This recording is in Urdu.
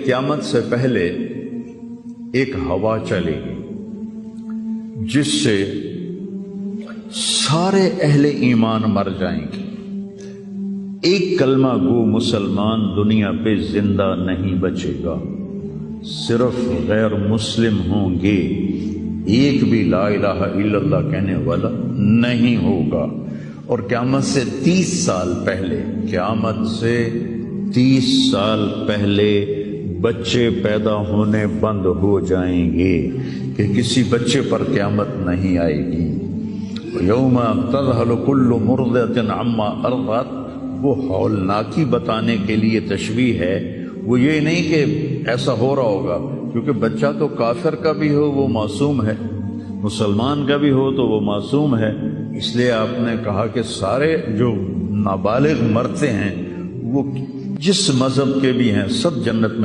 قیامت سے پہلے ایک ہوا چلے گی جس سے سارے اہل ایمان مر جائیں گے. ایک کلمہ گو مسلمان دنیا پہ زندہ نہیں بچے گا، صرف غیر مسلم ہوں گے. ایک بھی لا الہ الا اللہ کہنے والا نہیں ہوگا. اور قیامت سے 30 سال پہلے، قیامت سے 30 سال پہلے بچے پیدا ہونے بند ہو جائیں گے کہ کسی بچے پر قیامت نہیں آئے گی. یوم تذہل کل مرضعۃ عما ارضعت، وہ ہولناکی بتانے کے لیے تشبیہ ہے. وہ یہ نہیں کہ ایسا ہو رہا ہوگا، کیونکہ بچہ تو کافر کا بھی ہو وہ معصوم ہے، مسلمان کا بھی ہو تو وہ معصوم ہے. اس لیے آپ نے کہا کہ سارے جو نابالغ مرتے ہیں وہ جس مذہب کے بھی ہیں سب جنت میں